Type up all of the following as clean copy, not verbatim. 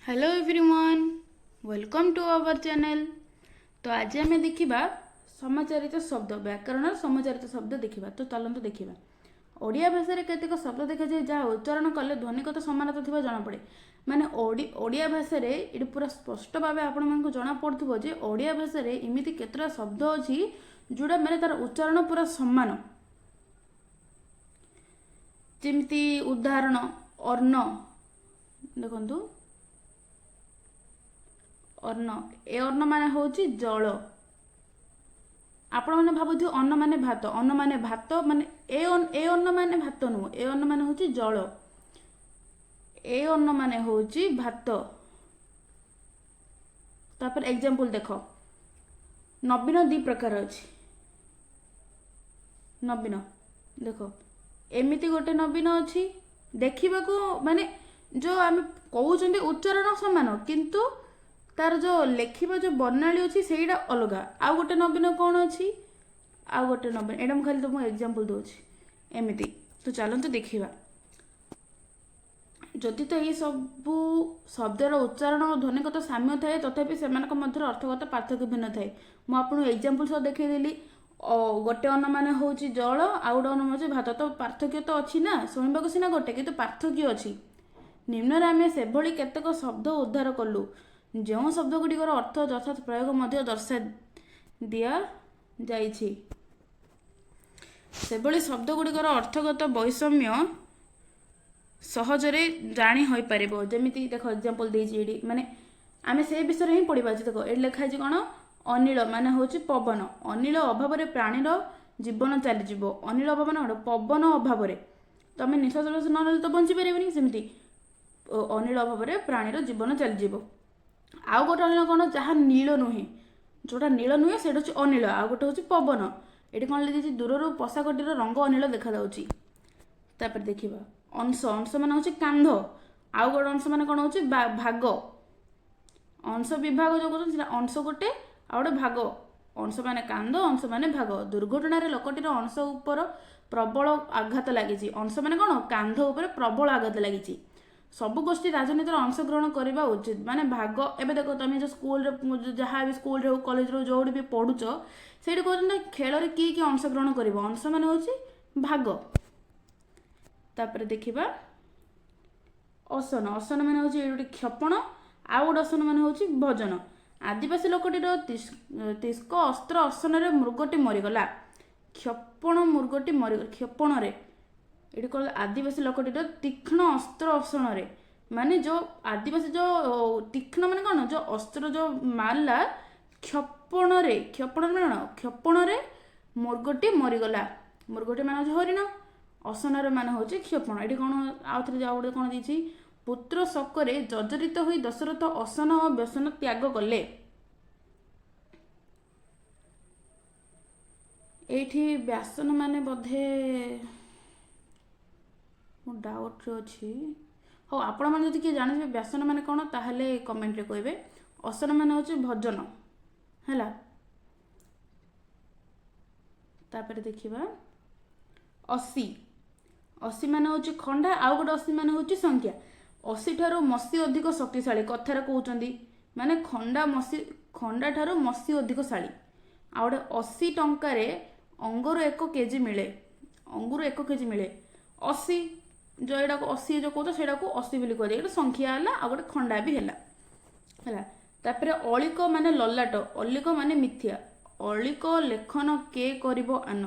Hello everyone, welcome to our channel. तो आज आम देखा समाचारित शब्द व्याकरण समाचारित शब्द देखा। तो चलते देखा ओडिया भाषा रे केतेक शब्द देखा जाए जहाँ उच्चारण कले ध्वनिगत समानता थिबा जना पड़े। माने ओडिया भाषा रे ये पूरा स्पष्ट भाव आपण मानक जना पड़थुबो जे ओडिया भाषा रे इमिति केतरा शब्द अछि जोड़ा माने तार उच्चारण पूरा समान। जेमिति उदाहरण अर्ण देखंतु, अन्न ए अन्न माने होची जल। आपण माने भाबुथि अन्न माने भात माने ए अन्न माने भात नु ए अन्न माने होची जल। ए अन्न माने होची भात। तापर एग्जांपल देखो, नवीन दी प्रकार अछि। नवीन देखो एमिति गोटे नवीन अछि देखिबा को माने जो आम कहउचंदी उच्चारण समान किंतु तार जो लेखिबा जो वर्णाली अच्छी सेटा अलग। आउ गोटे नवीन कौन अच्छी आउ गोटे नवीन एटा खाली तुमको एग्जांपल दूची एमिति। तो चलते देखा जदि तो ये सबू शब्दर उच्चारण और ध्वनिगत साम्य थाए तथापि से मध्य अर्थगत पार्थक्य भिन्न थाए। मुझे एग्जांपल सब देखदेली गोटे अन्न मान हूँ जल आउ गोटे अन्न हूँ भात। तो पार्थक्य तो अच्छी ना, शुणा सीना गोटे किंतु पार्थक्य अच्छी। निम्न आम से केतेक शब्द उद्धार कलु जो शब्द गुड़िकर अर्थ यथार्थ प्रयोग मध्य दर्शा दिया जाइछि। सेभली शब्द गुड़िकर अर्थगत वैषम्य सहजरे जानी होई परिबो। जेमिति देखो एग्जांपल देछि माने आमे से विषय ही पढ़िबा। देखो ए लिखा है कौन अनिल माने होछि पवन। अनिल अभाव रे प्राणीर जीवन चली जिवो। अनिल अभाव ना पवन अभाव रे तमे निश्वास न नेले तो बंची परिबनी। सेमिति अनिल अभाव रे प्राणीर जीवन चली जिवो। आउ गोटे अनिल कौन जहाँ नील नुहे, जोटा नील नुहे से अनिल। आउ गोटे हूँ पवन। ये कौन लिखी दूर पोशाकटीर रंग अनिल देखा जाउची। तापर देखिबा अंश। अंश मान हूँ कांध। आउ गोटे अंश मान कौन हूँ भाग। अंश विभाग जो कहते अंश गोटे आउ गोटे भाग। अंश माने कांध, अंश माने भाग। दुर्घटना लोकटीर अंश उपर प्रबल आघात लगी। अंश माने कौन कांध उपर प्रबल आघात लगी। सबु गोष्ठी राजनीतिर अंशग्रहण करने उचित। माने भाग एबे देखो तुम जो स्कूल जहाँ भी स्कूल रे कॉलेज रो जो भी पढ़ुच से कहते खेल रे किए अंशग्रहण कर अंश मान हूँ भाग। तापर देखिबा असन। असन मान हूँ ये क्षपण आउ गोटे असन मान हूँ भजन। आदिवासी लोकटीर तिस्क अस्त्र असन रे मृगटी मरीगला। क्षपण मृगटी मरीगला क्षपण रे ये कह आदिवासी लोकटीर तीक्ष्ण अस्त्र असन रे माने जो आदिवासी जो तीक्ष्ण माने कौन जो अस्त्र जो मारला क्षपण रे। क्षपण माने कौन क्षपण रे मृगटी मरीगला। मृगटी मान हूँ हरिण। असन रे मान हूँ क्षपण। ये कौन आउ थे जाओ गोटे कौन देछि पुत्र शोकरे जर्जरित होई दशरथ असन और व्यसन त्याग कले। एठी व्यासन माने बोधे डाउट अच्छी। हाँ आपण मैंने किए जाने व्यासन माने कौन ताहले कमेंट रे कहबे। असन माने हूँ भजन है। तापर देखिबा असी। असी माने हूँ खंडा आउ गोटे असी माने हूँ संख्या। असी ठारू मसी अधिक शक्तिशाली कथार कहते माने खंडा ठारू मसी अधिक शाली। आ गोटे 80 टंकार अंगूर 1 केजी मिले। अंगूर 1 केजी मिले। 80 जो एटा को 80 जो कहते सेटा को 80 बोली कह दे संख्या है। आ गोटे खंडा भी है। तापर अलिक माने ललाट। अलिक माने मिथ्या। अलिक लेखन के करिबो आन।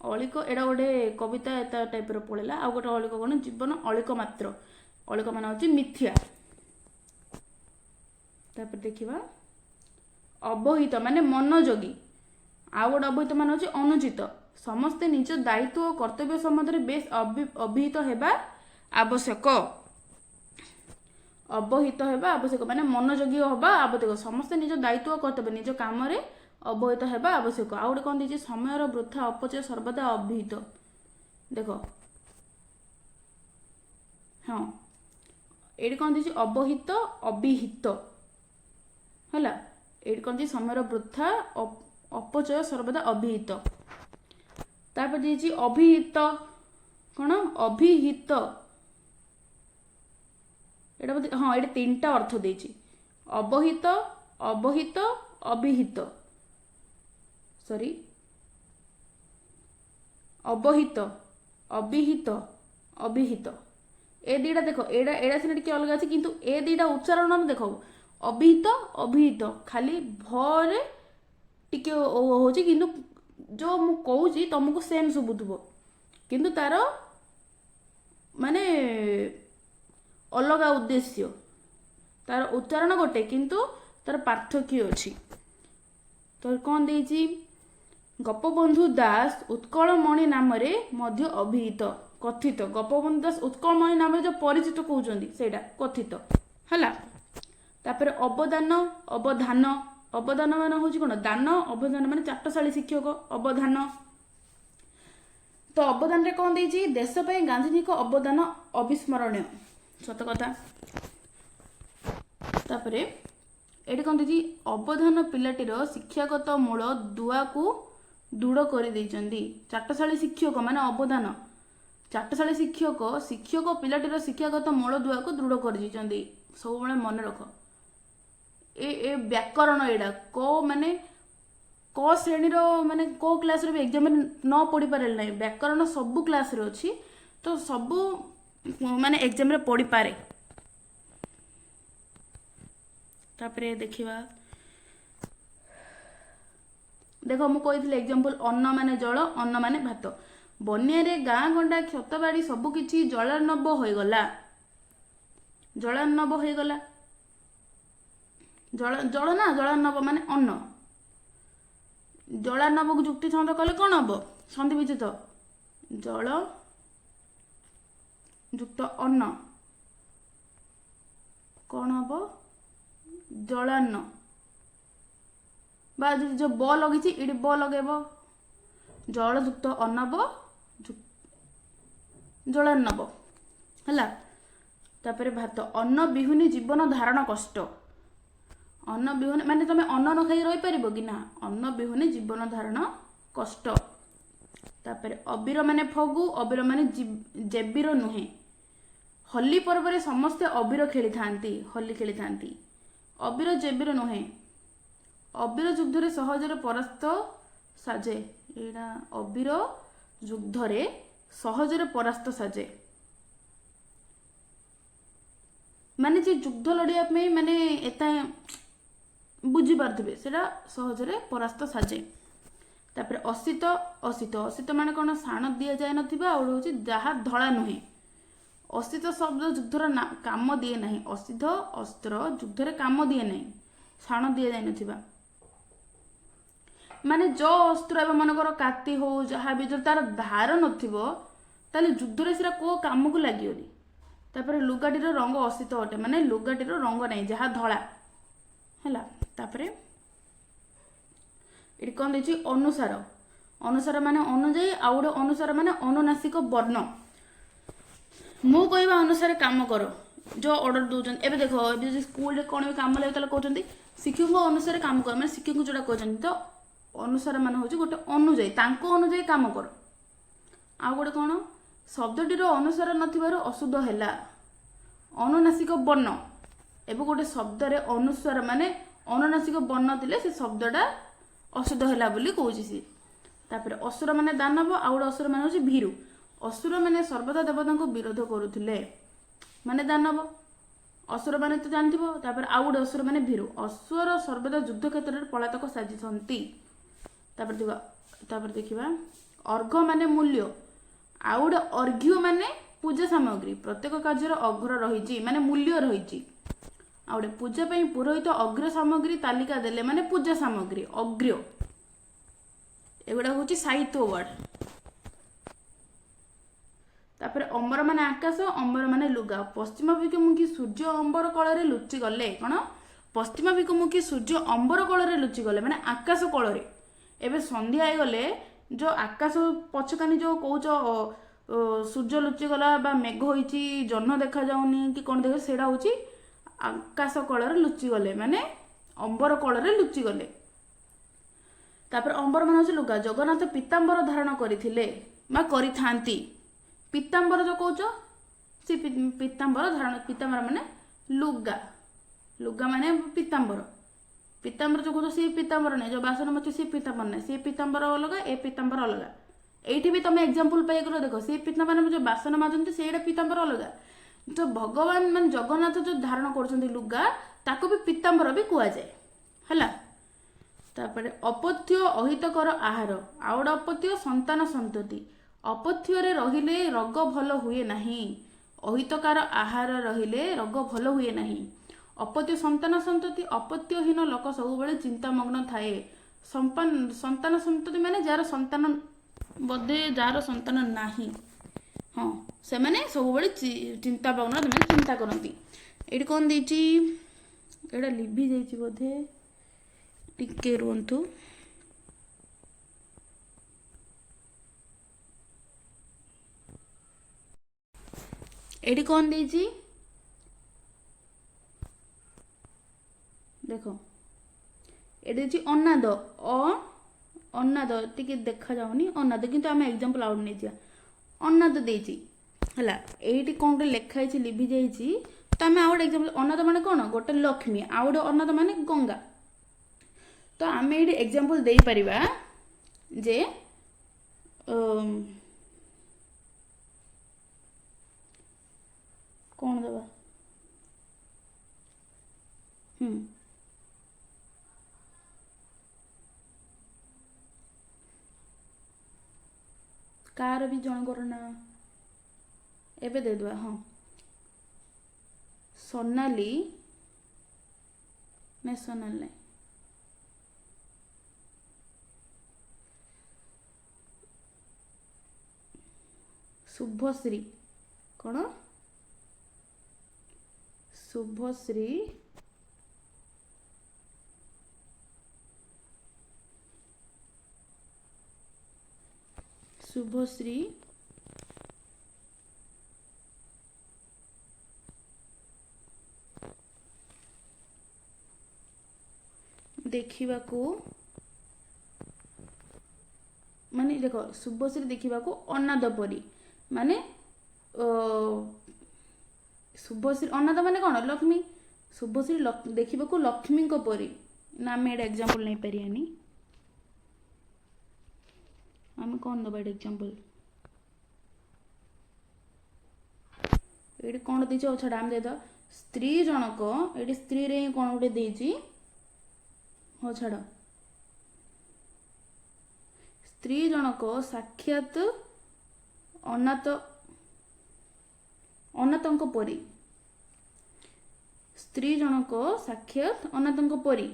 अलिक एटा गोटे कविता एता टाइप रो पड़ेला। आ गोटे अलिक कौन जीवन अलिक मात्र। अलिक मान हूँ मिथ्या। तापर देखिबा अवहित माने मनोयोगी। आउ गोटे अवहित मान हूँ अनुचित। समस्ते निज दायित्व और कर्तव्य संबंध में बेस अवहित हेबा आवश्यक। अवहित हेबा आवश्यक माने मनोयोगी हवा आवश्यक। समस्ते निज दायित्व और कर्तव्य निज काम रे अवहित हेबा आवश्यक। आउ गोटे कौन दीजिए समय वृथा अपचय सर्वदा अवहित। देखो हाँ ये कौन दीजिए अवहित अविहित है। ये कौन दीजिए समय वृथा अपचय सर्वदा अविहित। तापर दीजिए अभिहित कौन अभिहित এটা बोधे हाँ ये 3टा अर्थ देछि अवहित अवहित अभिहित सॉरी अवहित अभिहित अभिहित ए दुटा देख एडा एडा सिना टिके अलग अछि किंतु ए दुटा उच्चारण हम देखो अभिहित अभिहित खाली भरे टिके होछि किंतु जो मु कहूछि तुमको सेम सुबुथबो किंतु तार माने अलग उद्देश्य तार उच्चारण गोटे किंतु तार पार्थक्य अछि तो कौन देछि गोपबंधु दास उत्कलमणि नाम रे मध्य अभिहित कथित गोपबंधु दास उत्कलमणि नाम जो परिचित कहउचंदी सेटा कथित हला तापर अवदान अवधान अवदान मान होछि कोन दान अवदान माने चाटशाली शिक्षक अवधान तो अवदान रे कौन देछि देश पे गांधी को अवदान अविस्मरणीय सत कथा तापर एटी कौन देछि अवधान पिलाटीर शिक्षागत मूल दुआ को दृढ़ कर देइचंदी चाटशाली शिक्षक माने अवदान चाटशाली शिक्षक शिक्षक पिलाटीर शिक्षागत मूल दुआ को दृढ़ कर देइचंदी सब बळे मन रख ए व्याकरण एडा को माने को श्रेणी रो माने को क्लास रे भी एग्जाम में न पढ़ी पारे नै व्याकरण सब क्लास रे अछि तो सब माने एग्जाम रे पढ़ी पारे तापरे देखिबा देखो मु कहिथिले एग्जांपल अन्न माने जल अन्न माने भात बन्या रे गाँ गंडा क्षतबाड़ी सब किछि जलार्णव होई गला जलार्णव होई गला जल जल ना जलार्णव माने अन्न जलार्णव को जुक्ति छंद कले कोन हबो संधि विच्छेद जल युक्त अन्न कोन हबो जलार्ण बा जो ब लगी इडी ब लगेब जल युक्त अन्नब जलार्णव हला तापरे भात अन्न विहुनी जीवन धारण कष्ट अन्न विहुनी माने तमे अन्न न खाई रही परिबो कि ना अन्न विहुनी जीवन धारण कष्ट तापरे अबीर माने फगु अबीर माने जेबीर नुहे होली पर्व रे समस्त अबीर खेली थांती होली खेली थांती अबीर जेबीर नुहे अबीर युद्ध रे सहज रे परास्त साजे एडा अबीर युद्ध रे सहज रे परास्त साजे माने जे युद्ध लड़िया पे माने एता बुझी पारथिबे सेटा सहज रे परास्त साजे तापर असित असित असित माने कोन साण दिया जाय नथिबा और होची जहा धळा नुहे असित शब्द युद्धर काम दिए नहीं असित अस्त्र युद्ध रे काम दिए नहीं साण दिया जाय नथिबा माने जो अस्त्र एवं मनकर काती हो जहाँ भी जो तार धार नथिबो ताले युद्ध रे सिरा को काम को लागियोनी तापर लुगाटीर रंग असित अटे माने लुगाटीर रंग नहीं जहाँ धला हैला तापरे एटी कोन देछि अनुसार अनुसार माने अनुଯାयी आउ गोटे अनुसार माने अनुनासिक वर्ण मु कहबा अनुसार काम करो जो ऑर्डर दोजन एबे देखो एबे स्कूल रे कोन भी काम ले तले कहउचंदी शिक्षक अनुसार काम कर माने शिक्षक जोडा कहउचंदी तो अनुसार मान होची गोटे अनुଯାयी तांको अनुଯାयी काम कर आ गोटे कोन शब्दटीर अनुसार नथिबारो अशुद्ध हैला अनुनासिक वर्ण एबे गोटे शब्द रे अनुसार माने अनुनासिक वर्ण दिले से शब्दटा अशुद्ध हैला बोली कहउची सी तापर असुर माने दानव आ गोटे असुर माने होची भीरु असुर माने सर्वदा देवता को विरोध करूथिले माने दानव असुर माने तो जानथिबो तापर आ गोटे असुर माने भीरु असुर सर्वदा युद्ध क्षेत्र रे पलातक साजिसंती तापर देखिबा अर्घ माने मूल्य आ गोटे अर्घ्य माने पूजा सामग्री प्रत्येक कार्य अग्र रही माने मूल्य रही आ गोटे पूजा पई पुरोहित अग्र सामग्री तालिका देले माने पूजा सामग्री अग्र एगुडा होची साहित्य वर्ड तापर अम्बर माने आकाश अम्बर माने लुगा पश्चिमाभिमुखी सूर्य अंबर कल रे लुचि गले कौन पश्चिमाभिमुखी सूर्य अंबर कल रे लुचि गले माने आकाश कल रे एबे संध्या आइ गले जो आकाश पछकानी जो कहउच सूर्य लुचि गला बा मेघ होईची जह्न देखा जाउनी कि कोन देख सेडा होची आकाश कल रे लुचि गले माने अंबर कल रे लुचि गले तापर अंबर माने होची लुगा जगन्नाथ पीतांबर धारण करिथिले मा करिथांती पीतांबर जो कहउच से पीतांबर धारण पीतांबर माने लुगा लुगा माने पीताम्बर पीताम्बर जो कह सी पीताम्बर नहीं जो बासन मचे सी पीताम्बर नहीं सी पीताम्बर अलग ए पीताम्बर अलग एठी भी तुम एग्जांपल पाई कर देख सी पीताम्बर जो बासन माजंती सेटा पीताम्बर अलग जो भगवान मान जगन्नाथ जो धारण कर लुगा ताको भी पीताम्बर भी कुआ जाए हला तापर अपथ्य अहितकर आहार आउड अपथ्य संतान संतति अपथ्य रे रहिले रोग भल हुए नहीं अहितकार आहार रहिले रोग भल हुए नहीं अपत्य संतान संतति अपत्यहीन लोक सब बड़े चिंतामग्न थाए संतान संतति माने जार संतान बोधे जार संतान नाही हाँ से माने सब बड़े चिंतामग्न माने चिंता करती एठी कौन देची एटा लिभि जाइची बोधे टिके रुहंतु एठी कौन देची देख ये अनाद अनाद टी देखा जाऊनी अनाद किंतु आम एग्जांपल आउट नहीं अनाद देती है ये कौन गोटे लिखाई लिभि जाइए तो आम आउट एग्जांपल अनाद माने कौन गोटे लक्ष्मी आउ गोटे अनाद माने गंगा तो आम ये एग्जांपल दे परिबा जे कौन दबा कार भी जन करना एबे दे दवा हाँ सोनाली नहीं सोनाली नहीं शुभश्री कौन शुभश्री शुभश्री देखा माने देख शुभश्री देखा अनाद परी माने शुभश्री अनाद माने कौन लक्ष्मी शुभश्री देखा लक्ष्मी परी ना आम एटा एग्जांपल नहीं पारियानी आम कौन दबा एग्जांपल ये कौन दे छड़ा आम दे स्त्री जनक ये स्त्री रे कौन गोटे देची हाँ छाड़ स्त्री जनक साक्षात अनाथ अनाथों परी स्त्री जनक साक्षात अनाथों परी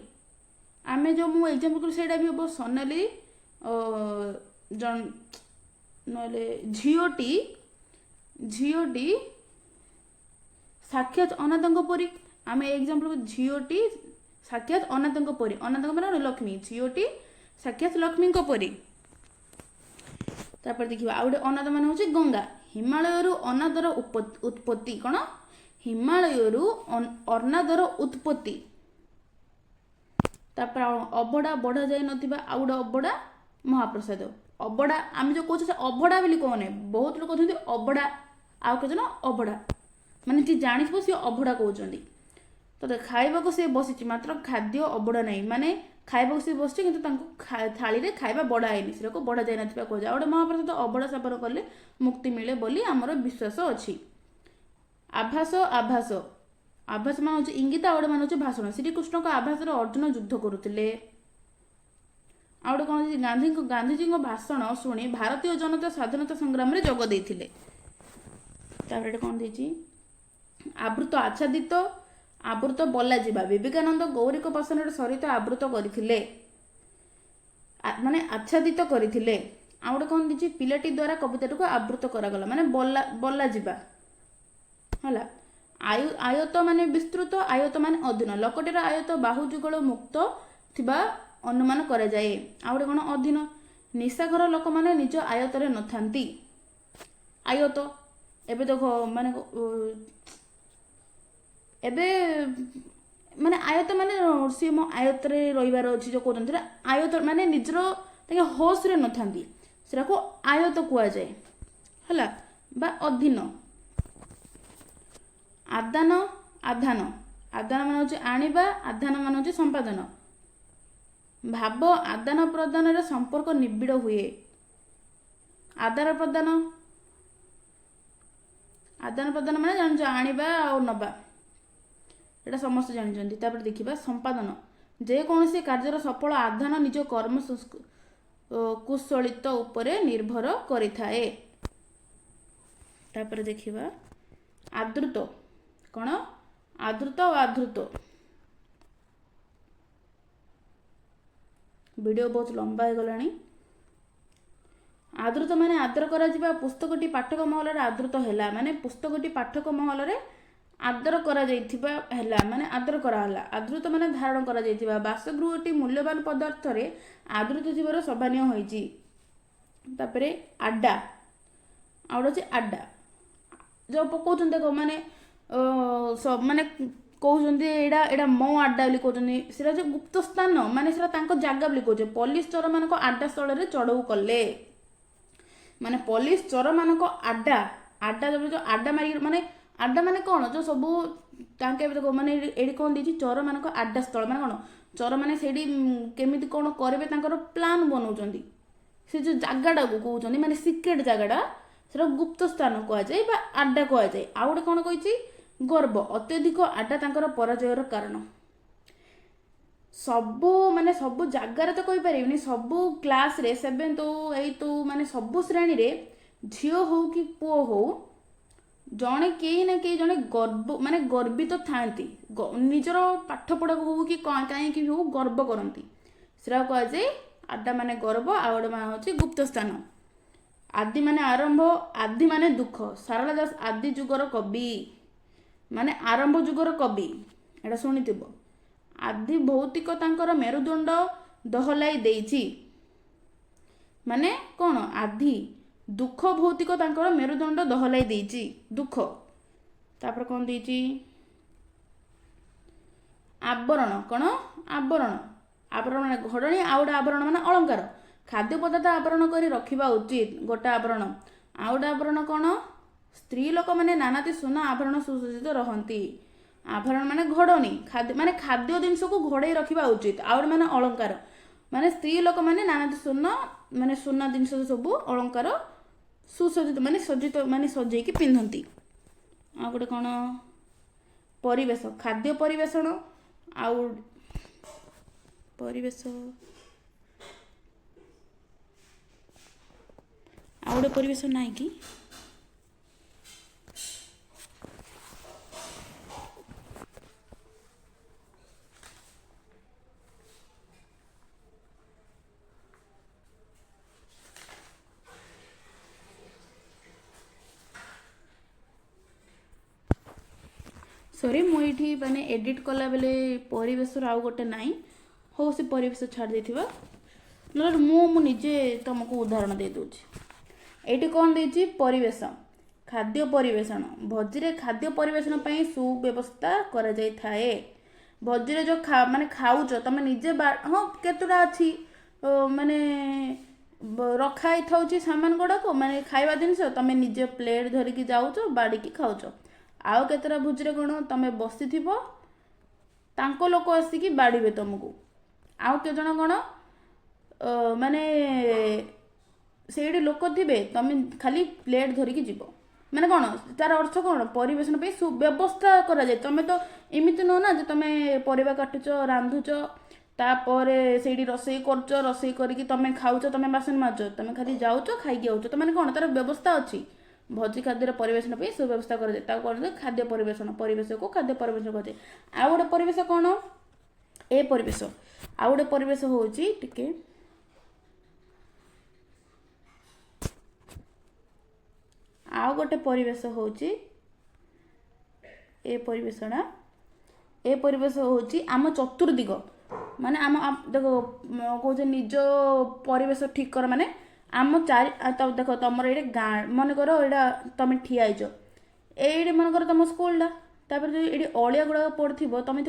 आमे जो मु एग्जांपल कर सेटा भी हम सोनाली जन नले झीटी झीटी साक्षात अनाथों परी आम एग्जांपल झीटी साक्षात अनाथों परी अनाथ माने लक्ष्मी झीटी साक्षात लक्ष्मी परी तापर देखिबा आ गोटे अनाथ मान हूँ गंगा हिमालय अनादर उत्पत्ति कौन हिमालय अनादर उत्पत्ति तापर अबड़ा बढ़ा जाए नथिबा आ गोटे अबड़ा महाप्रसाद अबड़ा आम जो कहे अबड़ा बोली कहने बहुत लोग कहते अबड़ा आउ कह अबड़ा माने जी जानी सी अबड़ा कहते तो खाइबा को सी बसी मात्र खाद्य अबड़ा नहीं माने खाइबा सी बस कि थाली रे खाइबा बड़ा है से बड़ा जाए ना कह जाए गोटे महाप्रसाद अबड़ा सेवन कले मुक्ति मिले बोली आमर विश्वास अच्छी आभास आभास आभास मान हूँ इंगित आ गोटे मान हूँ भाषण श्रीकृष्ण को आभास अर्जुन युद्ध करुले आ गोटे कौन गांधीजी भाषण शुणी भारतीय जनता स्वाधीनता संग्राम में जोग देते कौन देती आवृत आच्छादित आवृत बला जीवा विवेकानंद गौरिक पाषाण सहित आवृत करथिले माने आच्छादित करथिले आ गोटे कौन देती पिलाटी द्वारा कविता को आवृत करागला माने बला जीवा हला आयत माने विस्तृत आयत माने अधीन लकटीर आयत बाहु जुगल मुक्त थिबा अनुमान करा जाए आ गोटे कौन अधीन निशाखर लोक माने निज आयतरे नथांती आयत एबे देखो माने एबे माने आयत माने सी मो आयतरे रहिबार अछि जो कहते आयत माने निजर ताके होश रे नथांती सेरा को आयत कुआ जाए हला बा अधीन आदान ଆଧାନ, ଆଦାନ ମାନେ ହେଉଛି ଆଣିବା, ଆଧାନ ମାନେ ହେଉଛି ସମ୍ପାଦନ। ଭାବ ଆଦାନ ପ୍ରଦାନରେ ସମ୍ପର୍କ ନିବିଡ଼ ହୁଏ। ଆଦାନ ପ୍ରଦାନ, ଆଦାନ ପ୍ରଦାନ ମାନେ ଜାଣିଛ ଆଣିବା ଆଉ ନେବା, ଏଇଟା ସମସ୍ତେ ଜାଣିଛନ୍ତି। ତାପରେ ଦେଖିବା ସମ୍ପାଦନ, ଯେକୌଣସି କାର୍ଯ୍ୟର ସଫଳ ଆଧାନ ନିଜ କର୍ମ କୁଶଳିତ ଉପରେ ନିର୍ଭର କରିଥାଏ। ତାପରେ ଦେଖିବା ଆଦୃତ, କ'ଣ ଆଦୃତ ଓ ଆଦୃତ। ଭିଡ଼ିଓ ବହୁତ ଲମ୍ବା ହେଇଗଲାଣି। ଆଦୃତ ମାନେ ଆଦର କରାଯିବା, ପୁସ୍ତକଟି ପାଠକ ମହଲରେ ଆଦୃତ ହେଲା, ମାନେ ପୁସ୍ତକଟି ପାଠକ ମହଲରେ ଆଦର କରାଯାଇଥିବା ହେଲା, ମାନେ ଆଦର କରାହେଲା। ଆଦୃତ ମାନେ ଧାରଣ କରାଯାଇଥିବା, ବାସଗୃହଟି ମୂଲ୍ୟବାନ ପଦାର୍ଥରେ ଆଦୃତ ଥିବାର ସୌଭାନ୍ୟ ହୋଇଛି। ତାପରେ ଆଡ୍ଡା, ଆଉ ଗୋଟେ ଅଛି ଆଡ୍ଡା, ଯେଉଁ ପକାଉଛନ୍ତି ଦେଖ ମାନେ ମାନେ କହୁଛନ୍ତି ଏଇଟା ଏଇଟା ମୋ ଆଡ୍ଡା ବୋଲି କହୁଛନ୍ତି, ସେଇଟା ଯେଉଁ ଗୁପ୍ତ ସ୍ଥାନ, ମାନେ ସେଇଟା ତାଙ୍କ ଜାଗା ବୋଲି କହୁছে। ପୋଲିସ ଚୋରମାନଙ୍କ ଆଡ୍ଡା ସ୍ଥଳରେ ଚଢ଼ଉ କଲେ, ମାନେ ପୋଲିସ ଚୋରମାନଙ୍କ ଆଡ୍ଡା, ଆଡ୍ଡା ଯେଉଁ ଆଡ୍ଡା ମାରି, ମାନେ ଆଡ୍ଡା ମାନେ କ'ଣ ଯେଉଁ ସବୁ ତାଙ୍କେ ଦେଖ ମାନେ ଏଇଠି କ'ଣ ଦେଇଛି ଚୋରମାନଙ୍କ ଆଡ୍ଡା ସ୍ଥଳ, ମାନେ କ'ଣ ଚୋରମାନେ ସେଇଠି କେମିତି କ'ଣ କରିବେ ତାଙ୍କର ପ୍ଲାନ୍ ବନାଉଛନ୍ତି। ସେ ଯେଉଁ ଜାଗାଟାକୁ କହୁଛନ୍ତି ମାନେ ସିକ୍ରେଟ୍ ଜାଗାଟା, ସେଟା ଗୁପ୍ତ ସ୍ଥାନ କୁହାଯାଏ ବା ଆଡ୍ଡା କୁହାଯାଏ। ଆଉ ଗୋଟେ କ'ଣ କହିଛି ଗର୍ବ, ଅତ୍ୟଧିକ ଆଡ୍ଡା ତାଙ୍କର ପରାଜୟର କାରଣ। ସବୁ ମାନେ ସବୁ ଜାଗାରେ ତ କହିପାରିବିନି, ସବୁ କ୍ଲାସ୍ରେ 7th ହଉ 8th ହଉ ମାନେ ସବୁ ଶ୍ରେଣୀରେ ଝିଅ ହଉ କି ପୁଅ ହଉ ଜଣେ କେହି ନା କେହି ଜଣେ ମାନେ ଗର୍ବିତ ଥାଆନ୍ତି, ନିଜର ପାଠ ପଢ଼ାକୁ ହଉ କି କାହିଁକି ହଉ ଗର୍ବ କରନ୍ତି, ସେଟା କୁହାଯାଏ ଆଡ୍ଡା ମାନେ ଗର୍ବ। ଆଉ ଗୋଟେ ମାନେ ହେଉଛି ଗୁପ୍ତ ସ୍ଥାନ। ଆଦି ମାନେ ଆରମ୍ଭ, ଆଦି ମାନେ ଦୁଃଖ, ସାରଳା ଦାସ ଆଦି ଯୁଗର କବି, ମାନେ ଆରମ୍ଭ ଯୁଗର କବି, ଏଇଟା ଶୁଣିଥିବ। ଆଦି ଭୌତିକ ତାଙ୍କର ମେରୁଦଣ୍ଡ ଦହଲାଇ ଦେଇଛି, ମାନେ କ'ଣ ଆଦି ଦୁଃଖ ଭୌତିକ ତାଙ୍କର ମେରୁଦଣ୍ଡ ଦହଲାଇ ଦେଇଛି, ଦୁଃଖ। ତାପରେ କ'ଣ ଦେଇଛି ଆବରଣ, କ'ଣ ଆବରଣ, ଆବରଣ ମାନେ ଘୋଡ଼ଣୀ, ଆଉ ଗୋଟେ ଆବରଣ ମାନେ ଅଳଙ୍କାର। ଖାଦ୍ୟ ପଦାର୍ଥ ଆବରଣ କରି ରଖିବା ଉଚିତ, ଗୋଟେ ଆବରଣ। ଆଉ ଗୋଟେ ଆବରଣ କ'ଣ ସ୍ତ୍ରୀ ଲୋକମାନେ ନାନାତି ସୁନା ଆଭରଣ ସୁସଜ୍ଜିତ ରହନ୍ତି, ଆଭରଣ ମାନେ ଘୋଡ଼ଣୀ, ଖାଦ୍ୟ ମାନେ ଖାଦ୍ୟ ଜିନିଷକୁ ଘୋଡ଼େଇ ରଖିବା ଉଚିତ। ଆଉ ଗୋଟେ ମାନେ ଅଳଙ୍କାର, ମାନେ ସ୍ତ୍ରୀ ଲୋକମାନେ ନାନାତି ସୁନା ମାନେ ସୁନା ଜିନିଷ ସବୁ ଅଳଙ୍କାର ସୁସଜ୍ଜିତ ମାନେ ସଜ୍ଜିତ ମାନେ ସଜେଇକି ପିନ୍ଧନ୍ତି। ଆଉ ଗୋଟେ କ'ଣ ପରିବେଶ, ଖାଦ୍ୟ ପରିବେଷଣ, ଆଉ ପରିବେଶ, ଆଉ ଗୋଟେ ପରିବେଶ ନାହିଁ କି ସରି ମୁଁ ଏଇଠି ମାନେ ଏଡ଼ିଟ୍ କଲାବେଳେ ପରିବେଶର ଆଉ ଗୋଟେ ନାହିଁ, ହଉ ସେ ପରିବେଶ ଛାଡ଼ି ଦେଇଥିବା, ନହେଲେ ମୁଁ ନିଜେ ତୁମକୁ ଉଦାହରଣ ଦେଇଦେଉଛି। ଏଇଠି କ'ଣ ଦେଇଛି ପରିବେଶ, ଖାଦ୍ୟ ପରିବେଷଣ, ଭୋଜିରେ ଖାଦ୍ୟ ପରିବେଷଣ ପାଇଁ ସୁବ୍ୟବସ୍ଥା କରାଯାଇଥାଏ। ଭୋଜିରେ ଯେଉଁ ମାନେ ଖାଉଛ ତୁମେ ନିଜେ, ହଁ କେତେଟା ଅଛି ମାନେ ରଖା ହେଇଥାଉଛି ସାମାନ ଗୁଡ଼ାକ, ମାନେ ଖାଇବା ଜିନିଷ, ତୁମେ ନିଜେ ପ୍ଲେଟ୍ ଧରିକି ଯାଉଛ ବାଢ଼ିକି ଖାଉଛ। ଆଉ କେତେଟା ଭୋଜିରେ କ'ଣ ତୁମେ ବସିଥିବ, ତାଙ୍କ ଲୋକ ଆସିକି ବାଢ଼ିବେ ତୁମକୁ। ଆଉ କେଜଣ କ'ଣ ମାନେ ସେଇଠି ଲୋକ ଥିବେ, ତୁମେ ଖାଲି ପ୍ଲେଟ୍ ଧରିକି ଯିବ, ମାନେ କ'ଣ ତାର ଅର୍ଥ କ'ଣ ପରିବେଷଣ ପାଇଁ ସୁବ୍ୟବସ୍ଥା କରାଯାଏ। ତୁମେ ତ ଏମିତି ନୁହଁ ନା ଯେ ତୁମେ ପରିବା କାଟୁଛ, ରାନ୍ଧୁଛ, ତାପରେ ସେଇଠି ରୋଷେଇ କରୁଛ, ରୋଷେଇ କରିକି ତୁମେ ଖାଉଛ, ତୁମେ ବାସନ ମାଜୁଛ, ତୁମେ ଖାଲି ଯାଉଛ ଖାଇକି ଆଉଛ, ତ ମାନେ କ'ଣ ତାର ବ୍ୟବସ୍ଥା ଅଛି। ଭୋଜି ଖାଦ୍ୟର ପରିବେଷଣ ପାଇଁ ସୁବ୍ୟବସ୍ଥା କରାଯାଏ, ତାକୁ କୁହାଯାଏ ଖାଦ୍ୟ ପରିବେଷଣ, ପରିବେଶକୁ ଖାଦ୍ୟ ପରିବେଷଣ କରାଯାଏ। ଆଉ ଗୋଟେ ପରିବେଶ କ'ଣ ଏ ପରିବେଶ, ଆଉ ଗୋଟେ ପରିବେଶ ହେଉଛି ଟିକେ ଆଉ ଗୋଟେ ପରିବେଶ ହେଉଛି ଏ ପରିବେଶଟା, ଏ ପରିବେଶ ହେଉଛି ଆମ ଚତୁର୍ଦିଗ, ମାନେ ଆମ ଦେଖ କହୁଛେ ନିଜ ପରିବେଶ ଠିକ୍ କର, ମାନେ ଆମ ଚାରି ଦେଖ ତୁମର ଏଇଠି ଗାଁ, ମନେକର ଏଇଟା ତୁମେ ଠିଆ ହେଇଛ, ଏଇଠି ମନେକର ତୁମ ସ୍କୁଲଟା, ତାପରେ ଯଦି ଏଇଠି ଅଳିଆ ଗୁଡ଼ାକ ପଡ଼ିଥିବ, ତୁମେ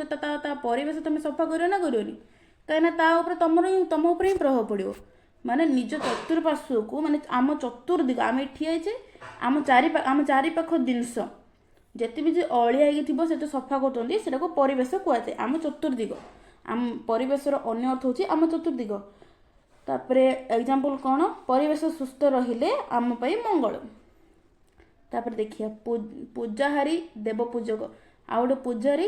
ତା ପରିବେଶ ତୁମେ ସଫା କରିବ ନା କରିବନି, କାହିଁକିନା ତା ଉପରେ ତୁମ ଉପରେ ହିଁ ପ୍ରଭାବ ପଡ଼ିବ। ମାନେ ନିଜ ଚତୁଃପାର୍ଶ୍ୱକୁ, ମାନେ ଆମ ଚତୁର୍ଦିଗ, ଆମେ ଠିଆ ହେଇଛେ, ଆମ ଚାରିପାଖ ଜିନିଷ ଯେତେ ବି ଯେ ଅଳିଆ ହେଇକି ଥିବ ସେଟା ସଫା କରୁଛନ୍ତି ସେଟାକୁ ପରିବେଶ କୁହାଯାଏ। ଆମ ଚତୁର୍ଦିଗ, ଆମ ପରିବେଶର ଅନ୍ୟ ଅର୍ଥ ହେଉଛି ଆମ ଚତୁର୍ଦିଗ। ତାପରେ ଏକ୍ଜାମ୍ପଲ୍ କ'ଣ, ପରିବେଶ ସୁସ୍ଥ ରହିଲେ ଆମ ପାଇଁ ମଙ୍ଗଳ। ତାପରେ ଦେଖିବା ପୂଜାହାରୀ ଦେବ ପୂଜକ, ଆଉ ଗୋଟେ ପୂଜାରୀ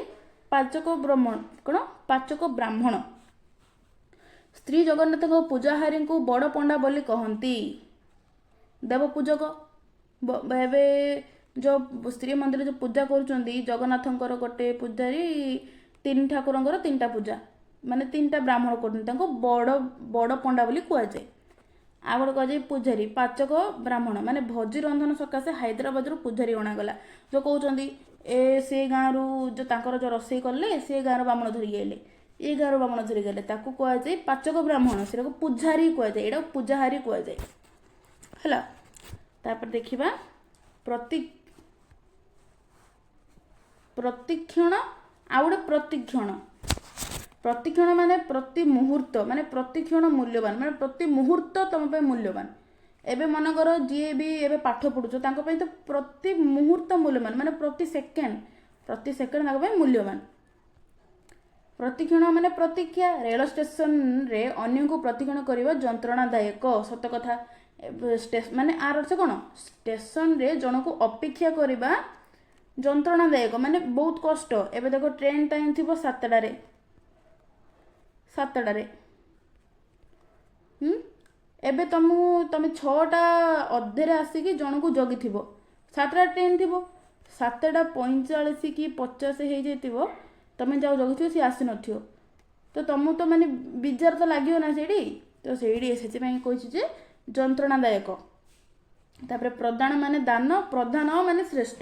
ପାଚକ ବ୍ରାହ୍ମଣ, କ'ଣ ପାଚକ ବ୍ରାହ୍ମଣ। ଶ୍ରୀ ଜଗନ୍ନାଥଙ୍କ ପୂଜାହାରୀଙ୍କୁ ବଡ଼ ପଣ୍ଡା ବୋଲି କହନ୍ତି। ଦେବ ପୂଜକ, ଏବେ ଯେଉଁ ଶ୍ରୀମନ୍ଦିର ଯେଉଁ ପୂଜା କରୁଛନ୍ତି ଜଗନ୍ନାଥଙ୍କର ଗୋଟେ ପୂଜାରୀ, ତିନି ଠାକୁରଙ୍କର ତିନିଟା ପୂଜା, ମାନେ ତିନିଟା ବ୍ରାହ୍ମଣ କରୁଛନ୍ତି, ତାଙ୍କୁ ବଡ଼ ପଣ୍ଡା ବୋଲି କୁହାଯାଏ। ଆଉ ଗୋଟେ କୁହାଯାଏ ପୂଜାରୀ ପାଚକ ବ୍ରାହ୍ମଣ, ମାନେ ଭୋଜି ରନ୍ଧନ ସକାଶେ ହାଇଦ୍ରାବାଦରୁ ପୂଜାରୀ ଅଣାଗଲା। ଯେଉଁ କହୁଛନ୍ତି ସେ ଗାଁରୁ ଯେଉଁ ତାଙ୍କର ଯେଉଁ ରୋଷେଇ କଲେ ସେ ଗାଁର ବ୍ରାହ୍ମଣ ଧରିକି ଆଇଲେ, ଏ ଗାଁର ବ୍ରାହ୍ମଣ ଧରିକି ଆଇଲେ, ତାକୁ କୁହାଯାଏ ପାଚକ ବ୍ରାହ୍ମଣ, ସେଟାକୁ ପୂଜାରୀ କୁହାଯାଏ, ଏଇଟାକୁ ପୂଜାହାରୀ କୁହାଯାଏ ହେଲା। ତାପରେ ଦେଖିବା ପ୍ରତିକ୍ଷଣ, ଆଉ ଗୋଟେ ପ୍ରତିକ୍ଷଣ। ପ୍ରତିକ୍ଷଣ ମାନେ ପ୍ରତି ମୁହୂର୍ତ୍ତ, ମାନେ ପ୍ରତିକ୍ଷଣ ମୂଲ୍ୟବାନ, ମାନେ ପ୍ରତି ମୁହୂର୍ତ୍ତ ତମ ପାଇଁ ମୂଲ୍ୟବାନ। ଏବେ ମନେକର ଯିଏ ବି ଏବେ ପାଠ ପଢୁଛ ତାଙ୍କ ପାଇଁ ତ ପ୍ରତି ମୁହୂର୍ତ୍ତ ମୂଲ୍ୟବାନ, ମାନେ ପ୍ରତି ସେକେଣ୍ଡ ତାଙ୍କ ପାଇଁ ମୂଲ୍ୟବାନ। ପ୍ରତିକ୍ଷଣ ମାନେ ପ୍ରତୀକ୍ଷା, ରେଳ ଷ୍ଟେସନରେ ଅନ୍ୟକୁ ପ୍ରତିକ୍ଷଣ କରିବା ଯନ୍ତ୍ରଣାଦାୟକ, ସତ କଥା। ମାନେ ଆର ଅର୍ଥ କ'ଣ, ଷ୍ଟେସନରେ ଜଣକୁ ଅପେକ୍ଷା କରିବା ଯନ୍ତ୍ରଣାଦାୟକ, ମାନେ ବହୁତ କଷ୍ଟ। ଏବେ ଦେଖ ଟ୍ରେନ୍ ଟାଇମ୍ ଥିବ 7ଟାରେ, ଏବେ ତମେ 6ଟା ଅଧେରେ ଆସିକି ଜଣକୁ ଜଗିଥିବ, 7ଟା ଟ୍ରେନ୍ ଥିବ, 7:45 କି 50 ହେଇଯାଇଥିବ, ତମେ ଯାଉ ଜଗିଥିବ, ସିଏ ଆସିନଥିବ, ତ ତମକୁ ତ ମାନେ ବିଜାର ତ ଲାଗିବ ନା ସେଇଠି, ତ ସେଇଠି ସେଥିପାଇଁ କହିଛି ଯେ ଯନ୍ତ୍ରଣାଦାୟକ। ତାପରେ ପ୍ରଦାନ ମାନେ ଦାନ, ପ୍ରଧାନ ମାନେ ଶ୍ରେଷ୍ଠ।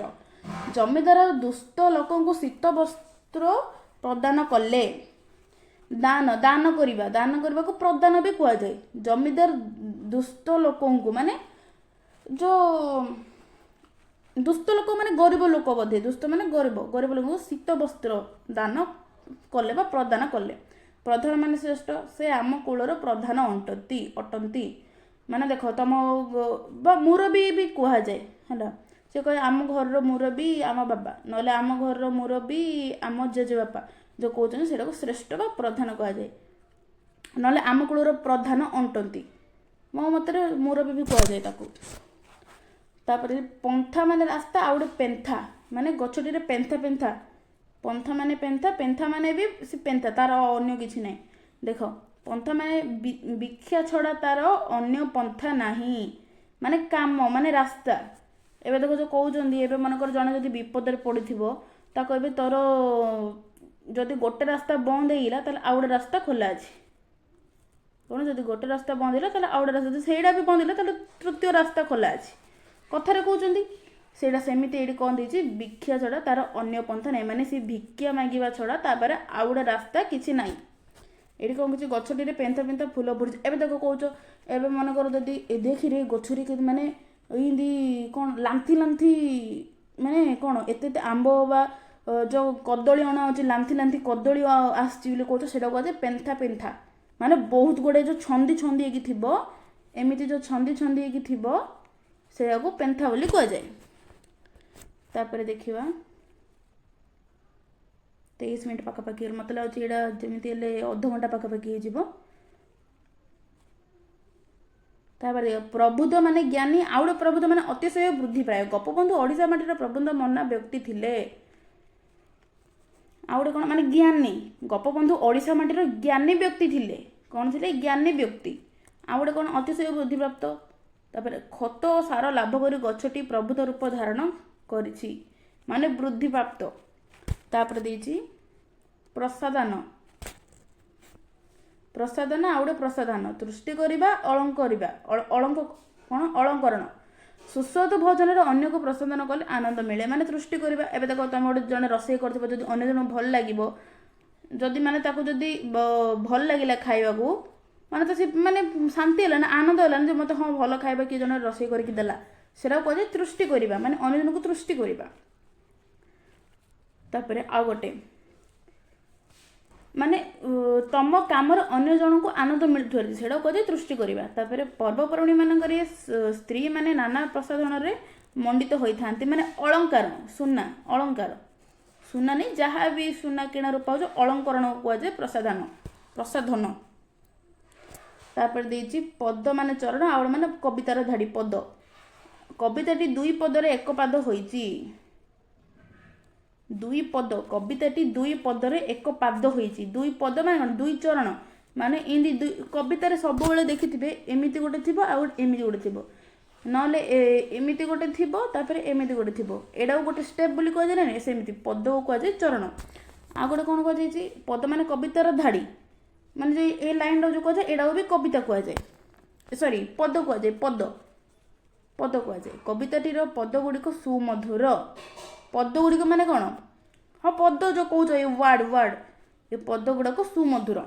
ଜମିଦାର ଦୁସ୍ଥ ଲୋକଙ୍କୁ ଶୀତ ବସ୍ତ୍ର ପ୍ରଦାନ କଲେ। ଦାନ କରିବାକୁ ପ୍ରଦାନ ବି କୁହାଯାଏ। ଜମିଦାର ଦୁସ୍ଥ ଲୋକଙ୍କୁ, ମାନେ ଯେଉଁ ଦୁସ୍ଥ ଲୋକ ମାନେ ଗରିବ ଲୋକ, ବୋଧେ ଦୁସ୍ଥ ମାନେ ଗରିବ ଲୋକଙ୍କୁ ଶୀତ ବସ୍ତ୍ର ଦାନ କଲେ ବା ପ୍ରଦାନ କଲେ। ପ୍ରଧାନ ମାନେ ଶ୍ରେଷ୍ଠ, ସେ ଆମ କୂଳର ପ୍ରଧାନ ଅଟନ୍ତି। ମାନେ ଦେଖ ତମ ବା ମୁରବୀ ବି କୁହାଯାଏ ହେଲା। ସେ କହେ ଆମ ଘରର ମୁରବୀ ଆମ ବାବା, ନହେଲେ ଆମ ଘରର ମୁରବୀ ଆମ ଜେଜେବାପା, ଯେଉଁ କହୁଛନ୍ତି ସେଟାକୁ ଶ୍ରେଷ୍ଠ ବା ପ୍ରଧାନ କୁହାଯାଏ। ନହେଲେ ଆମ କୂଳର ପ୍ରଧାନ ଅଟନ୍ତି, ମୋ ମତରେ ମୁରବୀ ବି କୁହାଯାଏ ତାକୁ। ତାପରେ ପନ୍ଥା ମାନେ ରାସ୍ତା, ଆଉ ଗୋଟେ ପେନ୍ଥା ମାନେ ଗଛଟିରେ ପେନ୍ଥା, ପନ୍ଥା ମାନେ ପେନ୍ଥା ମାନେ ବି ସେ ପେନ୍ଥା, ତାର ଅନ୍ୟ କିଛି ନାହିଁ। ଦେଖ ପନ୍ଥା ମାନେ ଭିକ୍ଷା ଛଡ଼ା ତାର ଅନ୍ୟ ପନ୍ଥା ନାହିଁ, ମାନେ କାମ ମାନେ ରାସ୍ତା। ଏବେ ଦେଖ ଯେଉଁ କହୁଛନ୍ତି, ଏବେ ମନେକର ଜଣେ ଯଦି ବିପଦରେ ପଡ଼ିଥିବ, ତାକୁ ଏବେ ତୋର ଯଦି ଗୋଟେ ରାସ୍ତା ବନ୍ଦ ହେଇଗଲା ତାହେଲେ ଆଉ ଗୋଟେ ରାସ୍ତା ଖୋଲା ଅଛି। କ'ଣ, ଯଦି ଗୋଟେ ରାସ୍ତା ବନ୍ଦ ହେଲା ତାହେଲେ ଆଉ ଗୋଟେ ରାସ୍ତା, ଯଦି ସେଇଟା ବି ବନ୍ଦ ହେଲା ତାହେଲେ ତୃତୀୟ ରାସ୍ତା ଖୋଲା ଅଛି, କଥାରେ କହୁଛନ୍ତି। ସେଇଟା ସେମିତି ଏଇଠି କ'ଣ ଦେଇଛି, ଭିକ୍ଷା ଛଡ଼ା ତାର ଅନ୍ୟ ପନ୍ଥା ନାହିଁ, ମାନେ ସେ ଭିକ୍ଷା ମାଗିବା ଛଡ଼ା ତାପରେ ଆଉ ଗୋଟେ ରାସ୍ତା କିଛି ନାହିଁ। ଏଇଠି କ'ଣ କିଛି ଗଛଟିରେ ପେନ୍ଥା ଫୁଲ ଫୁଟିଛି। ଏବେ ଦେଖ କହୁଛ, ଏବେ ମନେକର ଯଦି ଦେଖିରେ ଗଛରେ ମାନେ ଏମିତି କ'ଣ ଲାନ୍ଥି ମାନେ କ'ଣ ଏତେ ଆମ୍ବ ବା ଯେଉଁ କଦଳୀ ଅଣା ଅଛି, ଲାନ୍ଥି କଦଳୀ ଆସିଛି ବୋଲି କହୁଛ, ସେଇଟା କୁହାଯାଏ ପେନ୍ଥା। ମାନେ ବହୁତ ଗୁଡ଼େ ଯେଉଁ ଛନ୍ଦି ହେଇକି ଥିବ, ଏମିତି ଯେଉଁ ଛନ୍ଦି ହେଇକି ଥିବ, ସେଇଟାକୁ ପେନ୍ଥା ବୋଲି କୁହାଯାଏ। ତାପରେ ଦେଖିବା 23 ମିନିଟ୍ ପାଖାପାଖି, ମୋତେ ଲାଗୁଛି ଏଇଟା ଯେମିତି ହେଲେ ଅଧଘଣ୍ଟା ପାଖାପାଖି ହେଇଯିବ। ତାପରେ ପ୍ରବୁଦ୍ଧ ମାନେ ଜ୍ଞାନୀ, ଆଉ ଗୋଟେ ପ୍ରବୁଦ୍ଧ ମାନେ ଅତିଶୟ ବୃଦ୍ଧି ପାଏ। ଗୋପବନ୍ଧୁ ଓଡ଼ିଶା ମାଟିର ପ୍ରବୁଦ୍ଧ ମନା ବ୍ୟକ୍ତି ଥିଲେ। ଆଉ ଗୋଟେ କ'ଣ, ମାନେ ଜ୍ଞାନୀ, ଗୋପବନ୍ଧୁ ଓଡ଼ିଶା ମାଟିର ଜ୍ଞାନୀ ବ୍ୟକ୍ତି ଥିଲେ। କ'ଣ ଥିଲେ? ଜ୍ଞାନୀ ବ୍ୟକ୍ତି। ଆଉ ଗୋଟେ କ'ଣ, ଅତିଶୟ ବୃଦ୍ଧିପ୍ରାପ୍ତ। ତାପରେ ଖତ ଓ ସାର ଲାଭ କରି ଗଛଟି ପ୍ରବୁଦ୍ଧ ରୂପ ଧାରଣ କରିଛି, ମାନେ ବୃଦ୍ଧିପ୍ରାପ୍ତ। ତାପରେ ଦେଇଛି ପ୍ରସାଦାନ, ଆଉ ଗୋଟେ ପ୍ରସାଦାନ, ତୃଷ୍ଟି କରିବା, ଅଳଙ୍କରଣ। ସୁସ୍ୱାଦୁ ଭୋଜନରେ ଅନ୍ୟକୁ ପ୍ରସାଦନ କଲେ ଆନନ୍ଦ ମିଳେ, ମାନେ ତୃଷ୍ଟି କରିବା। ଏବେ ଦେଖ ତମେ ଗୋଟେ ଜଣେ ରୋଷେଇ କରିଥିବ, ଯଦି ଅନ୍ୟ ଜଣଙ୍କୁ ଭଲ ଲାଗିବ, ଯଦି ମାନେ ତାକୁ ଯଦି ଭଲ ଲାଗିଲା ଖାଇବାକୁ, ମାନେ ତ ସେ ମାନେ ଶାନ୍ତି ହେଲା ନା, ଆନନ୍ଦ ହେଲା ନା, ଯେ ମୋତେ ହଁ ଭଲ ଖାଇବା କିଏ ଜଣେ ରୋଷେଇ କରିକି ଦେଲା, ସେଟାକୁ କୁହାଯାଏ ତୃଷ୍ଟି କରିବା, ମାନେ ଅନ୍ୟ ଜଣଙ୍କୁ ତୃଷ୍ଟି କରିବା। ତାପରେ ଆଉ ଗୋଟେ ମାନେ ତମ କାମରେ ଅନ୍ୟ ଜଣଙ୍କୁ ଆନନ୍ଦ ମିଳୁଥିବାର ସେଇଟା କୁହାଯାଏ ତୃଷ୍ଟି କରିବା। ତାପରେ ପର୍ବପର୍ବାଣୀ ମାନଙ୍କରେ ସ୍ତ୍ରୀ ମାନେ ନାନା ପ୍ରସାଧନରେ ମଣ୍ଡିତ ହୋଇଥାନ୍ତି, ମାନେ ଅଳଙ୍କାର, ସୁନା ଅଳଙ୍କାର, ସୁନା ନେଇ ଯାହା ବି ସୁନା କିଣାରୁ ପାଉଛ ଅଳଙ୍କରଣ କୁହାଯାଏ ପ୍ରସାଧନ। ତାପରେ ଦେଇଛି ପଦ ମାନେ ଚରଣ, ଆଉ ମାନେ କବିତାର ଧାଡି ପଦ। କବିତାଟି 2 ପଦରେ 1 ପାଦ ହୋଇଛି। 2 ପଦ, କବିତାଟି 2 ପଦରେ 1 ପାଦ ହୋଇଛି। 2 ପଦ ମାନେ କ'ଣ? 2 ଚରଣ, ମାନେ ଏମିତି କବିତାରେ ସବୁବେଳେ ଦେଖିଥିବେ ଏମିତି ଗୋଟେ ଥିବ ଆଉ ଏମିତି ଗୋଟେ ଥିବ, ନହେଲେ ଏମିତି ଗୋଟେ ଥିବ ତାପରେ ଏମିତି ଗୋଟେ ଥିବ, ଏଇଟାକୁ ଗୋଟେ ଷ୍ଟେପ୍ ବୋଲି କୁହାଯାଏ ନା, ସେମିତି ପଦକୁ କୁହାଯାଏ ଚରଣ। ଆଉ ଗୋଟେ କ'ଣ କୁହାଯାଇଛି? ପଦ ମାନେ କବିତାର ଧାଡି, ମାନେ ଯେ ଏ ଲାଇନର ଯେଉଁ କୁହାଯାଏ ଏଇଟାକୁ ବି କବିତା କୁହାଯାଏ, ସରି ପଦ କୁହାଯାଏ, ପଦ କୁହାଯାଏ। କବିତାଟିର ପଦ ଗୁଡ଼ିକ ସୁମଧୁର। ପଦ ଗୁଡ଼ିକ ମାନେ କ'ଣ? ହଁ ପଦ ଯେଉଁ କହୁଛ ଏ ୱାର୍ଡ ଏ ପଦ ଗୁଡ଼ାକ ସୁମଧୁର।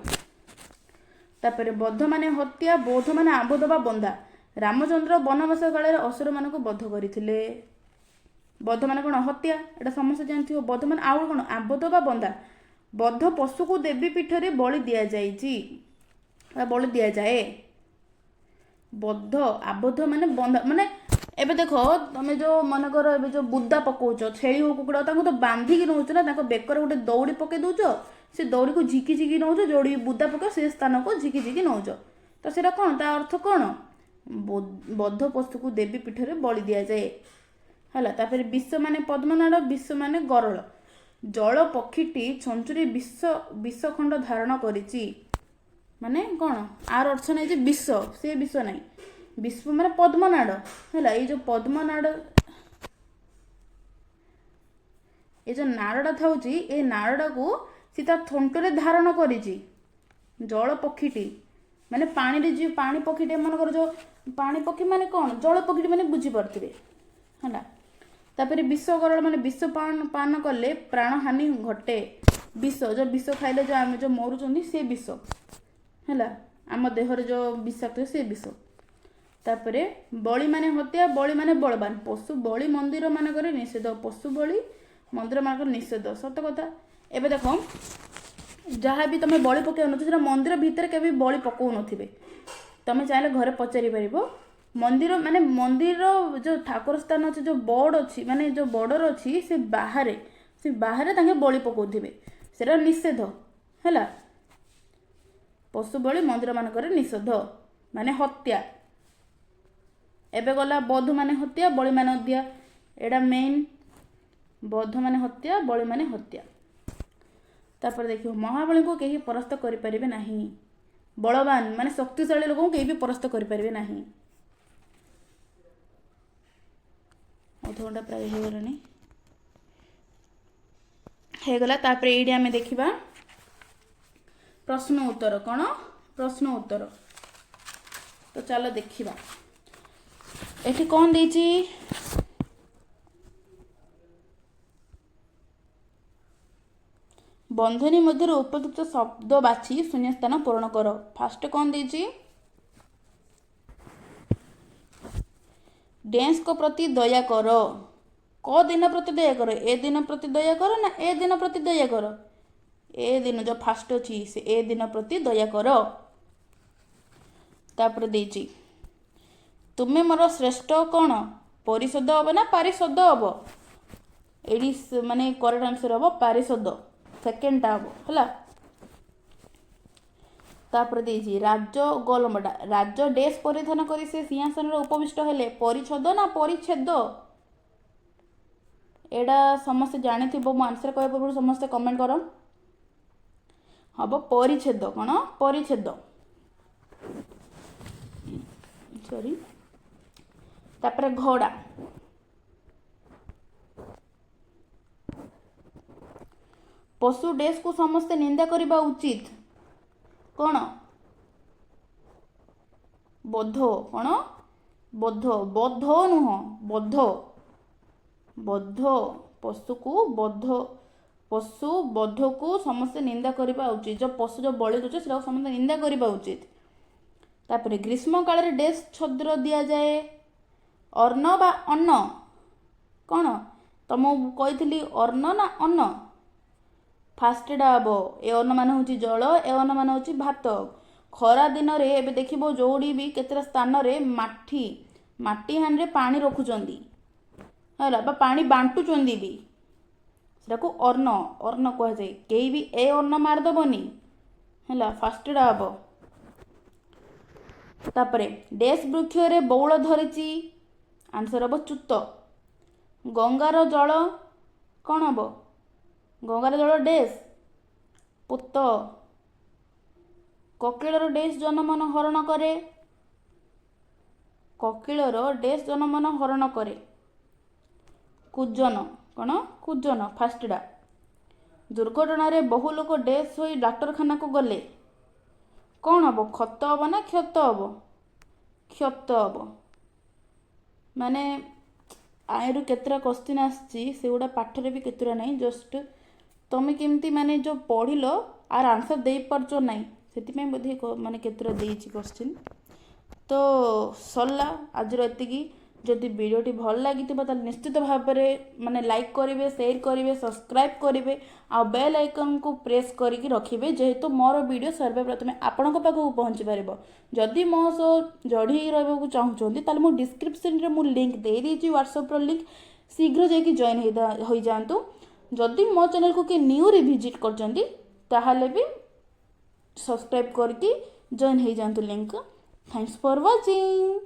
ତାପରେ ବଧ ମାନେ ହତ୍ୟା, ବୋଧ ମାନେ ଆମ୍ବ ଦବା ବନ୍ଧା। ରାମଚନ୍ଦ୍ର ବନବାସ କାଳରେ ଅସୁରମାନଙ୍କୁ ବଧ କରିଥିଲେ। ବଧ ମାନେ କ'ଣ? ହତ୍ୟା, ଏଇଟା ସମସ୍ତେ ଜାଣିଥିବ। ବଧ ମାନେ ଆଉ କ'ଣ? ଆମ୍ବ ଦବା ବନ୍ଧା। ବଧ ପଶୁକୁ ଦେବୀ ପୀଠରେ ବଳି ଦିଆଯାଇଛି, ବଳି ଦିଆଯାଏ। ବଧ ଆବଦ୍ଧ ମାନେ ବନ୍ଧା, ମାନେ ଏବେ ଦେଖ ତମେ ଯେଉଁ ମନେକର ଏବେ ଯେଉଁ ବୁଦା ପକଉଛ ଛେଳି ହଉ କୁକୁଡ଼ା, ତାଙ୍କୁ ତ ବାନ୍ଧିକି ନେଉଛ ନା, ତାଙ୍କ ବେକରେ ଗୋଟେ ଦଉଡ଼ି ପକେଇ ଦେଉଛ, ସେ ଦଉଡ଼ିକୁ ଝିକି ଝିକି ନେଉଛ, ଯୋଉଠି ବୁଦା ପକେଇବ ସେ ସ୍ଥାନକୁ ଝିକି ଝିକି ନେଉଛ। ତ ସେଇଟା କ'ଣ? ତା ଅର୍ଥ କ'ଣ? ବଧ ପଶୁକୁ ଦେବୀ ପୀଠରେ ବଳି ଦିଆଯାଏ ହେଲା। ତାପରେ ବିଷ ମାନେ ପଦ୍ମନାଡ଼, ବିଷ ମାନେ ଗରଳ। ଜଳ ପକ୍ଷୀଟି ଛଞ୍ଚୁରୀ ବିଷ ଖଣ୍ଡ ଧାରଣ କରିଛି, ମାନେ କ'ଣ? ଆର ଅର୍ଥ ନାହିଁ ଯେ ବିଷ, ସେ ବିଷ ନାହିଁ, ବିଷ ମାନେ ପଦ୍ମନାଡ଼ ହେଲା। ଏଇ ଯେଉଁ ପଦ୍ମନାଡ଼, ଏ ଯେଉଁ ନାଡ଼ଟା ଥାଉଛି, ଏ ନାଡ଼ଟାକୁ ସେ ତା ଥଣ୍ଟରେ ଧାରଣ କରିଛି। ଜଳ ପକ୍ଷୀଟି ମାନେ ପାଣିରେ ଯିଏ ପାଣି ପକ୍ଷୀଟି, ଏମାନଙ୍କର ଯେଉଁ ପାଣି ପକ୍ଷୀ ମାନେ କ'ଣ? ଜଳ ପକ୍ଷୀଟି ମାନେ ବୁଝିପାରୁଥିବେ ହେଲା। ତାପରେ ବିଷ ଗରଳ ମାନେ ବିଷ ପାନ କଲେ ପ୍ରାଣହାନି ଘଟେ। ବିଷ, ଯେଉଁ ବିଷ ଖାଇଲେ ଯେଉଁ ଆମେ ଯେଉଁ ମରୁଛନ୍ତି ସେ ବିଷ ହେଲା, ଆମ ଦେହରେ ଯେଉଁ ବିଷାକ୍ତ ସେ ବିଷ। ତାପରେ ବଳି ମାନେ ହତ୍ୟା, ବଳି ମାନେ ବଳବାନ। ପଶୁ ବଳି ମନ୍ଦିର ମାନଙ୍କରେ ନିଷେଧ, ପଶୁ ବଳି ମନ୍ଦିର ମାନଙ୍କରେ ନିଷେଧ। ସତ କଥା। ଏବେ ଦେଖ ଯାହା ବି ତମେ ବଳି ପକାଉନଥିବ ସେଟା ମନ୍ଦିର ଭିତରେ କେବେ ବଳି ପକାଉନଥିବେ। ତମେ ଚାହିଁଲେ ଘରେ ପଚାରି ପାରିବ। ମନ୍ଦିର ମାନେ ମନ୍ଦିର ଯେଉଁ ଠାକୁର ସ୍ଥାନ ଅଛି, ଯେଉଁ ବୋର୍ଡ଼ ଅଛି, ମାନେ ଯେଉଁ ବର୍ଡ଼ର ଅଛି, ସେ ବାହାରେ ତାଙ୍କେ ବଳି ପକାଉଥିବେ, ସେଟା ନିଷେଧ ହେଲା। ପଶୁ ବଳି ମନ୍ଦିର ମାନଙ୍କରେ ନିଷେଧ, ମାନେ ହତ୍ୟା। ଏବେ ଗଲା ବଧ ମାନେ ହତ୍ୟା, ବଳି ମାନେ ହତ୍ୟା, ଏଇଟା ମେନ୍। ବଧ ମାନେ ହତ୍ୟା, ବଳି ମାନେ ହତ୍ୟା। ତାପରେ ଦେଖିବ ମହାବଳୀଙ୍କୁ କେହି ପରାସ୍ତ କରିପାରିବେ ନାହିଁ। ବଳବାନ ମାନେ ଶକ୍ତିଶାଳୀ ଲୋକଙ୍କୁ କେହି ବି ପରାସ୍ତ କରିପାରିବେ ନାହିଁ। ଅଧଘଣ୍ଟା ପ୍ରାୟ ହେଇଗଲାଣି, ହେଇଗଲା। ତାପରେ ଏଇଠି ଆମେ ଦେଖିବା ପ୍ରଶ୍ନ ଉତ୍ତର। କ'ଣ? ପ୍ରଶ୍ନ ଉତ୍ତର। ତ ଚାଲ ଦେଖିବା ଏଠି କ'ଣ ଦେଇଛି। ବନ୍ଧନୀ ମଧ୍ୟରୁ ଉପଯୁକ୍ତ ଶବ୍ଦ ବାଛି ଶୂନ୍ୟସ୍ଥାନ ପୂରଣ କର। ଫାଷ୍ଟ କ'ଣ ଦେଇଛି? ଡ୍ୟାନ୍ସଙ୍କ ପ୍ରତି ଦୟା କର। କ ଦିନ ପ୍ରତି ଦୟା କର? ଏ ଦିନ ପ୍ରତି ଦୟା କର ନା ଏ ଦିନ ପ୍ରତି ଦୟା କର? ଏ ଦିନ ଯେଉଁ ଫାଷ୍ଟ ଅଛି ସେ ଏ ଦିନ ପ୍ରତି ଦୟା କର। ତାପରେ ଦେଇଛି ତୁମେ ମୋର ଶ୍ରେଷ୍ଠ କ'ଣ? ପରିଷଦ ହବ ନା ପାରିଷଦ ହବ? ଏଇଠି ମାନେ କରେକ୍ଟ ଆନ୍ସର ହବ ପାରିଷଦ, ସେକେଣ୍ଡଟା ହବ ହେଲା। ତାପରେ ଦେଇଛି ରାଜ ଗୋଲମଟା, ରାଜ ଡେସ୍ ପରିଧାନ କରି ସେ ସିଂହାସନରେ ଉପବିଷ୍ଟ ହେଲେ, ପରିଚ୍ଛଦ ନା ପରିଚ୍ଛେଦ? ଏଇଟା ସମସ୍ତେ ଜାଣିଥିବ, ମୁଁ ଆନ୍ସର କହିବା ପୂର୍ବରୁ ସମସ୍ତେ କମେଣ୍ଟ କର। ହବ ପରିଚ୍ଛେଦ। କ'ଣ? ପରିଚ୍ଛେଦ, ସରି। ତାପରେ ଘୋଡ଼ା, ପଶୁ ଡେସ୍କୁ ସମସ୍ତେ ନିନ୍ଦା କରିବା ଉଚିତ। କ'ଣ? ବୋଧ। କ'ଣ? ବୋଧ, ବୋଧ ନୁହଁ, ବୋଧ। ବୋଧ ପଶୁକୁ ପଶୁ ବୋଧକୁ ସମସ୍ତେ ନିନ୍ଦା କରିବା ଉଚିତ। ଯେଉଁ ପଶୁ ଯେଉଁ ବଳି ଦେଉଛି ସେଟାକୁ ସମସ୍ତେ ନିନ୍ଦା କରିବା ଉଚିତ। ତାପରେ ଗ୍ରୀଷ୍ମ କାଳରେ ଡେସ୍ ଛଦ୍ର ଦିଆଯାଏ, ଅର୍ଣ୍ଣ ବା ଅନ୍ନ। କ'ଣ? ତମକୁ କହିଥିଲି ଅର୍ଣ୍ଣ ନା ଅନ୍ନ? फास्टटा हम ए अन्न मान हूँ जल ए अन्न मान हूँ भात खरा दिन रे एबे देखिबो जोड़ी भी केतेटा स्थान रे माटी हांडे पानी रखुचंदी हला बा पानी बांटुचंदी भी सेटाको अन्न कह जाए केही भी ए अन्न मारदबनी हला फास्टटा हम तापरे डेस वृक्ष रे बौल धरिची आंसर हम चूत गंगार जल कौन हम गंगार जल डेस पुत ककिलर डेस जनमन हरण करे ककिलर डेस जनमन हरण करे कुजन कौन कुजन फास्टटा दुर्घटना रे बहु लोक डेस होई डाक्तरखाना को गले कौन हम क्षत हम ना क्षत हम क्षत हम माने आयरु केतरा क्वेश्चन आसची सेगुड़ा पाठरे भी केतरा नहीं जस्ट तमें केमती माने जो पढ़िल आर आंसर दे पारचो नहीं से बोधे माने केतरा देइची क्वेश्चन तो सरला आज एतिकी जदि वीडियोटी भल लगी निश्चित भाव में माने लाइक करेंगे शेयर करेंगे सब्सक्राइब करेंगे आ बेल आइकन को प्रेस करके रखिए जेहेतु मोर वीडियो सर्वप्रथम आपण पाखक पहुँची पार जदि मो सह जोड़ी रहा चाहूँगी मो डिस्क्रिप्शन रे मु लिंक दे देइछि व्हाट्सएप लिंक शीघ्र जाकि जॉइन हो जातु जदि मो चैनल को किए न्यू रिविजिट करचंदी ताहाले भी सब्सक्राइब करके जॉइन हो जातु लिंक थैंक्स फॉर वाचिंग।